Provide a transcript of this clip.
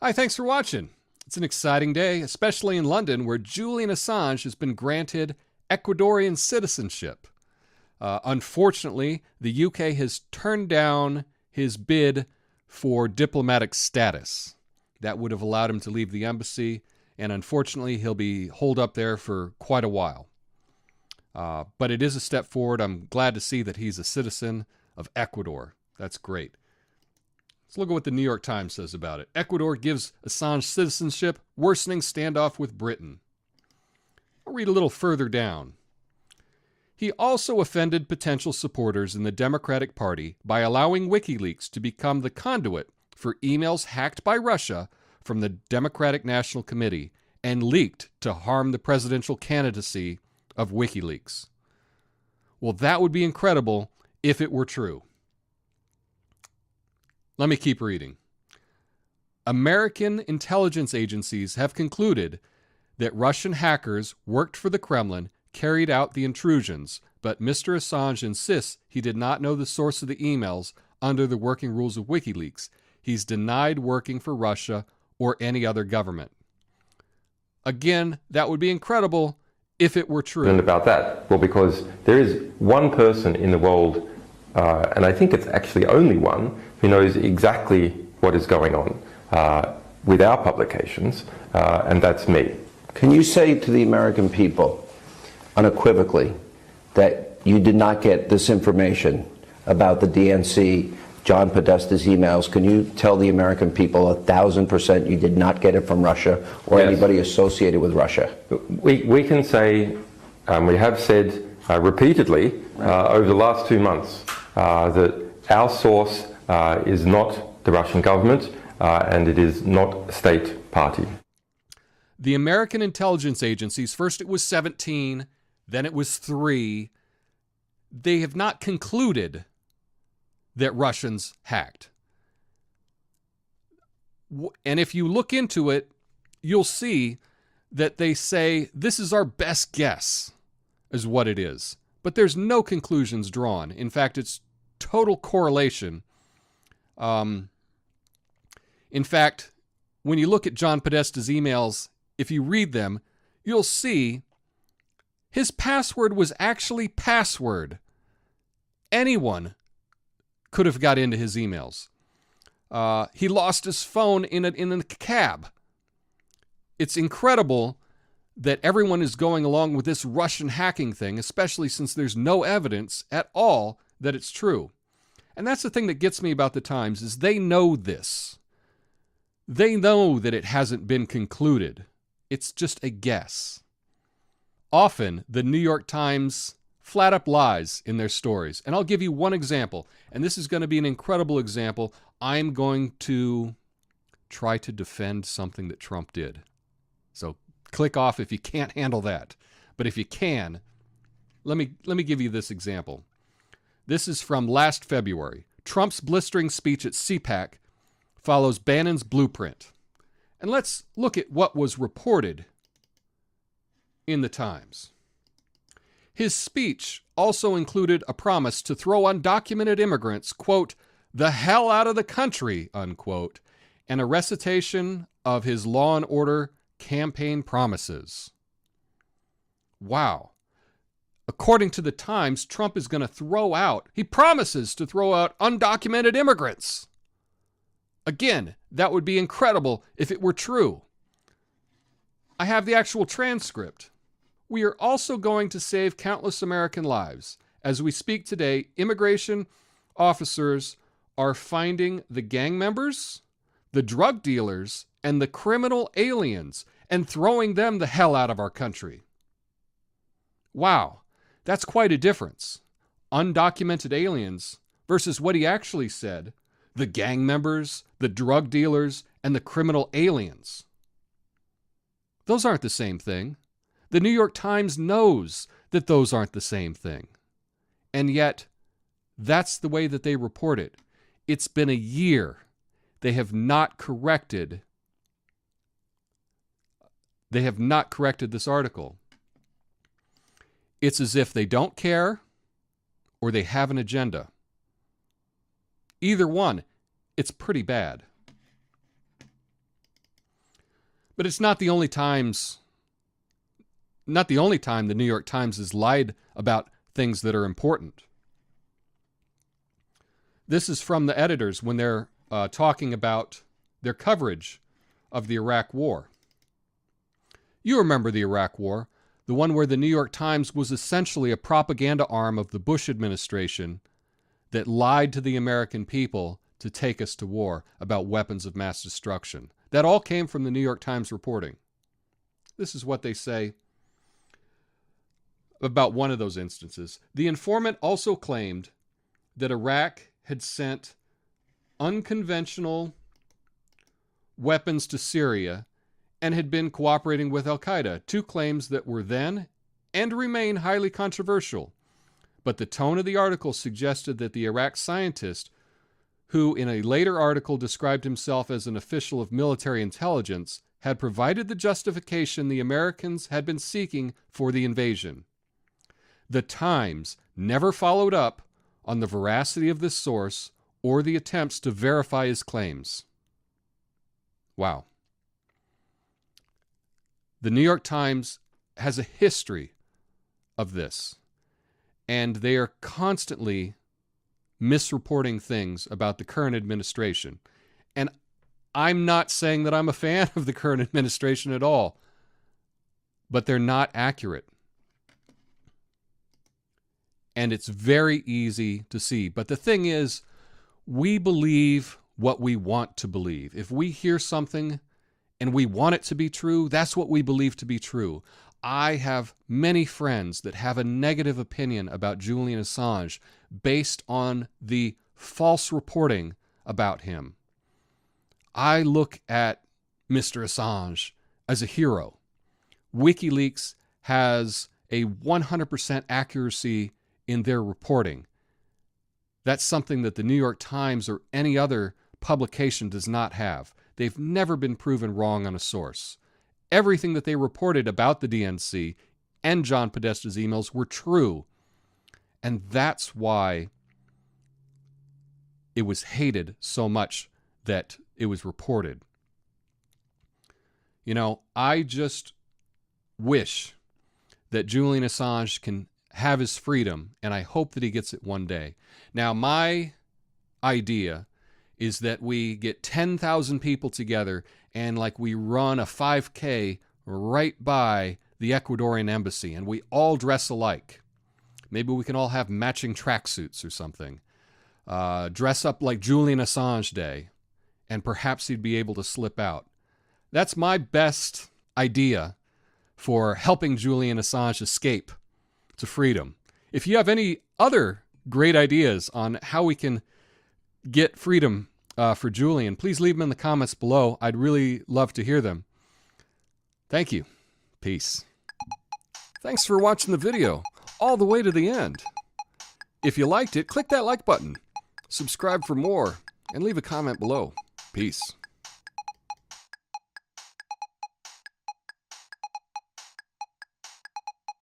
Hi, thanks for watching. It's an exciting day, especially in London, where Julian Assange has been granted Ecuadorian citizenship. Unfortunately, the UK has turned down his bid for diplomatic status. That would have allowed him to leave the embassy, and unfortunately, he'll be holed up there for quite a while. But it is a step forward. I'm glad to see that he's a citizen of Ecuador. That's great. Let's look at what the New York Times says about it. Ecuador gives Assange citizenship, worsening standoff with Britain. I'll read a little further down. He also offended potential supporters in the Democratic Party by allowing WikiLeaks to become the conduit for emails hacked by Russia from the Democratic National Committee and leaked to harm the presidential candidacy of WikiLeaks. Well, that would be incredible if it were true. Let me keep reading. American intelligence agencies have concluded that Russian hackers worked for the Kremlin, carried out the intrusions, but Mr. Assange insists he did not know the source of the emails under the working rules of WikiLeaks. He's denied working for Russia or any other government. Again, that would be incredible if it were true. And about that? Well, because there is one person in the world, and I think it's actually only one, who knows exactly what is going on with our publications, and that's me. Can you say to the American people unequivocally that you did not get this information about the DNC, John Podesta's emails? Can you tell the American people 1,000% you did not get it from Russia or Yes. anybody associated with Russia? We can say, we have said repeatedly over the last 2 months that our source is not the Russian government and it is not a state party. The American intelligence agencies, first it was 17, then it was 3. They have not concluded that Russians hacked. And if you look into it, you'll see that they say this is our best guess is what it is. But there's no conclusions drawn. In fact, it's total correlation. In fact, when you look at John Podesta's emails, if you read them, you'll see his password was actually password. Anyone could have got into his emails. He lost his phone in a cab. It's incredible that everyone is going along with this Russian hacking thing, especially since there's no evidence at all that it's true. And that's the thing that gets me about the Times, is they know this. They know that it hasn't been concluded. It's just a guess. Often, the New York Times flat up lies in their stories. And I'll give you one example. And this is going to be an incredible example. I'm going to try to defend something that Trump did. So click off if you can't handle that. But if you can, let me give you this example. This is from last February. Trump's blistering speech at CPAC follows Bannon's blueprint. And let's look at what was reported in the Times. His speech also included a promise to throw undocumented immigrants, quote, the hell out of the country, unquote, and a recitation of his law and order campaign promises. Wow. According to the Times, Trump is going to he promises to throw out undocumented immigrants. Again, that would be incredible if it were true. I have the actual transcript. We are also going to save countless American lives. As we speak today, immigration officers are finding the gang members, the drug dealers, and the criminal aliens and throwing them the hell out of our country. Wow, that's quite a difference. Undocumented aliens versus what he actually said, the gang members, the drug dealers, and the criminal aliens. Those aren't the same thing. The New York Times knows that those aren't the same thing. And yet, that's the way that they report it. It's been a year. They have not corrected this article. It's as if they don't care or they have an agenda. Either one, it's pretty bad. But it's not the only time the New York Times has lied about things that are important. This is from the editors when they're talking about their coverage of the Iraq War. You remember the Iraq War, the one where the New York Times was essentially a propaganda arm of the Bush administration that lied to the American people to take us to war about weapons of mass destruction. That all came from the New York Times reporting. This is what they say about one of those instances. The informant also claimed that Iraq had sent unconventional weapons to Syria and had been cooperating with al-Qaeda, two claims that were then and remain highly controversial. But the tone of the article suggested that the Iraq scientist, who in a later article described himself as an official of military intelligence, had provided the justification the Americans had been seeking for the invasion. The Times never followed up on the veracity of this source or the attempts to verify his claims. Wow. The New York Times has a history of this, and they are constantly misreporting things about the current administration. And I'm not saying that I'm a fan of the current administration at all, but they're not accurate. And it's very easy to see. But the thing is, we believe what we want to believe. If we hear something and we want it to be true, that's what we believe to be true. I have many friends that have a negative opinion about Julian Assange based on the false reporting about him. I look at Mr. Assange as a hero. WikiLeaks has a 100% accuracy in their reporting. That's something that the New York Times or any other publication does not have. They've never been proven wrong on a source. Everything that they reported about the DNC and John Podesta's emails were true. And that's why it was hated so much that it was reported. You know, I just wish that Julian Assange can have his freedom, and I hope that he gets it one day. Now, my idea is that we get 10,000 people together and like we run a 5K right by the Ecuadorian embassy and we all dress alike. Maybe we can all have matching tracksuits or something. Dress up like Julian Assange Day, and perhaps he'd be able to slip out. That's my best idea for helping Julian Assange escape to freedom. If you have any other great ideas on how we can get freedom for Julian, please leave them in the comments below. I'd really love to hear them. Thank you. Peace. Thanks for watching the video all the way to the end. If you liked it, click that like button, subscribe for more, and leave a comment below. Peace.